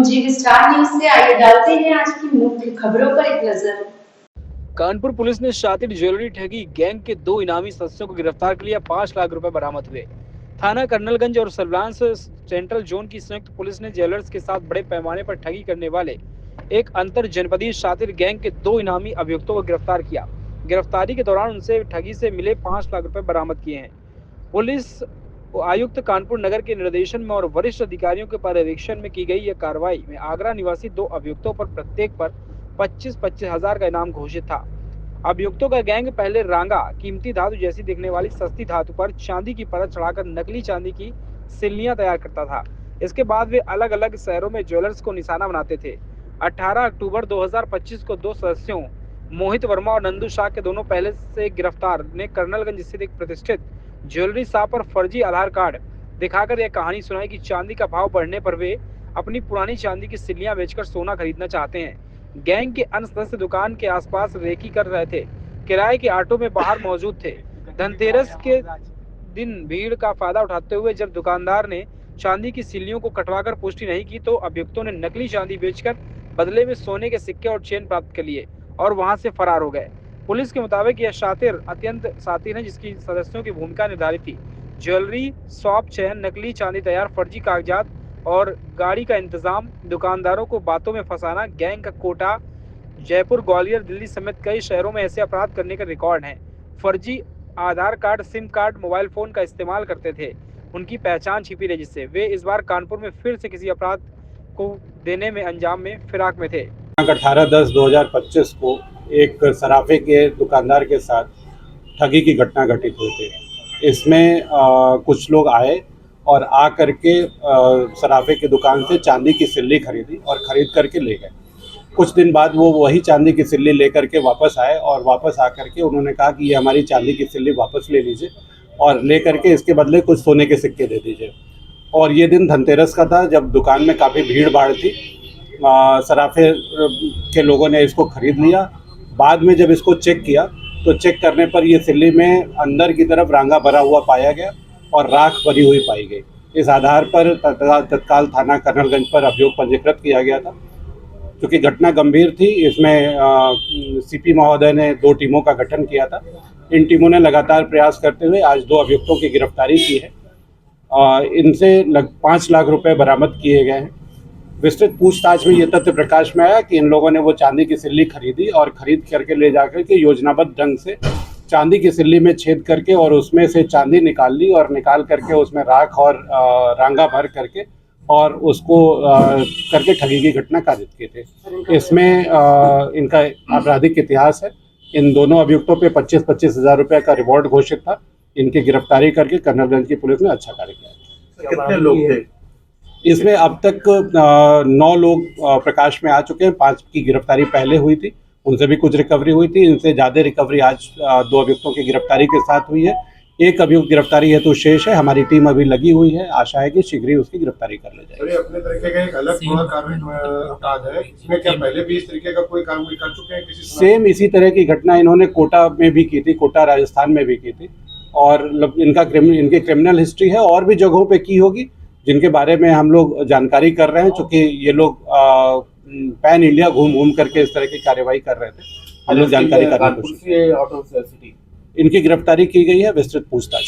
जी star news से आइए डालते हैं आज की मुख्य खबरों पर एक नजर। कानपुर पुलिस ने शातिर ज्वेलरी ठगी गैंग के 2 इनामी सदस्यों को गिरफ्तार कर लिया। 5 लाख रुपए बरामद हुए। थाना कर्नलगंज और सर्विलांस सेंट्रल जोन की संयुक्त पुलिस ने ज्वेलर्स के साथ बड़े पैमाने पर ठगी करने वाले एक अंतर जनपदीय शातिर गैंग के 2 इनामी अभियुक्तों को गिरफ्तार किया। गिरफ्तारी के दौरान उनसे ठगी से मिले 5 लाख रुपए बरामद किए हैं। पुलिस आयुक्त कानपुर नगर के निर्देशन में और वरिष्ठ अधिकारियों के पर्यवेक्षण में की गई यह कार्रवाई में आगरा निवासी 2 अभियुक्तों पर प्रत्येक पर 25-25 हजार का इनाम घोषित था। अभियुक्तों का गैंग पहले रांगा कीमती धातु जैसी दिखने वाली सस्ती धातु पर चांदी की परत चढ़ाकर नकली चांदी की सिल्लियां तैयार करता था। इसके बाद वे अलग अलग शहरों में ज्वेलर्स को निशाना बनाते थे। 18 अक्टूबर 2025 को 2 सदस्यों मोहित वर्मा और नंदू शाह के दोनों पहले से गिरफ्तार ने कर्नलगंज स्थित एक प्रतिष्ठित ज्वेलरी शॉप पर फर्जी आधार कार्ड दिखाकर यह कहानी सुनाई कि चांदी का भाव बढ़ने पर वे अपनी पुरानी चांदी की सिल्लियां बेचकर सोना खरीदना चाहते हैं। गैंग के अन्य सदस्य दुकान के आसपास रेकी कर रहे थे, किराए के ऑटो में बाहर मौजूद थे। धनतेरस के दिन भीड़ का फायदा उठाते हुए जब दुकानदार ने चांदी की सिल्लियों को कटवाकर पुष्टि नहीं की तो अभियुक्तों ने नकली चांदी बेचकर बदले में सोने के सिक्के और चेन प्राप्त कर लिए और वहां से फरार हो गए। पुलिस के मुताबिक यह शातिर अत्यंत शातिर है जिसकी सदस्यों की भूमिका निर्धारित थी। ज्वेलरी शॉप चयन, नकली चांदी तैयार, फर्जी कागजात और गाड़ी का इंतजाम, दुकानदारों को बातों में फंसाना। गैंग का कोटा, जयपुर, ग्वालियर, दिल्ली समेत कई शहरों में ऐसे अपराध करने का रिकॉर्ड है। फर्जी Aadhaar card, sim card, mobile phone का इस्तेमाल करते थे। उनकी पहचान छिपी रही जिससे वे इस बार कानपुर में फिर से किसी अपराध को देने में अंजाम में फिराक में थे। 18/10/2025 को एक सराफे के दुकानदार के साथ ठगी की घटना घटित हुई थी। इसमें कुछ लोग आए और आ करके सराफे की दुकान से चांदी की सिल्ली खरीदी और ख़रीद करके ले गए। कुछ दिन बाद वो वही चांदी की सिल्ली लेकर के वापस आए और वापस आकर के उन्होंने कहा कि ये हमारी चांदी की सिल्ली वापस ले लीजिए और ले करके इसके बदले कुछ सोने के सिक्के दे दीजिए। और ये दिन धनतेरस का था जब दुकान में काफ़ी भीड़ भाड़ थी। सराफे के लोगों ने इसको ख़रीद लिया। बाद में जब इसको चेक किया तो चेक करने पर ये सिल्ली में अंदर की तरफ रांगा भरा हुआ पाया गया और राख भरी हुई पाई गई। इस आधार पर तत्काल थाना कर्नलगंज पर अभियोग पंजीकृत किया गया था। क्योंकि घटना गंभीर थी, इसमें सीपी महोदय ने 2 टीमों का गठन किया था। इन टीमों ने लगातार प्रयास करते हुए आज 2 अभियुक्तों की गिरफ्तारी की है। इनसे 5 लाख रुपए बरामद किए गए हैं। विस्तृत पूछताछ में ये तथ्य प्रकाश में आया कि इन लोगों ने वो चांदी की सिल्ली खरीदी और खरीद करके ले जाकर के योजनाबद्ध ढंग से चांदी की सिल्ली में छेद करके और उसमें से चांदी निकाल ली और निकाल करके उसमें राख और रांगा भर करके और उसको करके ठगी की घटना कारित की थी। इसमें इनका आपराधिक इतिहास है। इन दोनों अभियुक्तों पे 25-25 हजार रुपये का रिवॉर्ड घोषित था। इनकी गिरफ्तारी करके कर्नलगंज की पुलिस ने अच्छा कार्य किया। कितने लोग थे इसमें? अब तक 9 लोग प्रकाश में आ चुके हैं। 5 की गिरफ्तारी पहले हुई थी, उनसे भी कुछ रिकवरी हुई थी। इनसे ज़्यादा रिकवरी आज 2 अभियुक्तों की गिरफ्तारी के साथ हुई है। एक अभियुक्त गिरफ्तारी हेतु शेष है। हमारी टीम अभी लगी हुई है, आशा है कि शीघ्र ही उसकी गिरफ्तारी कर ले जाएगी। अपने तरीके का एक अलग अपराध है, इसमें क्या पहले भी इस तरीके का कोई काम कर चुके हैं किसी? सेम इसी तरह की घटना इन्होंने कोटा में भी की थी, कोटा राजस्थान में भी की थी और इनकी क्रिमिनल हिस्ट्री है और भी जगहों पे की होगी जिनके बारे में हम लोग जानकारी कर रहे हैं। चूँकि ये लोग पैन इंडिया घूम करके इस तरह की कार्रवाई कर रहे थे, हम लोग जानकारी करने की कोशिश। इनकी गिरफ्तारी की गई है, विस्तृत पूछताछ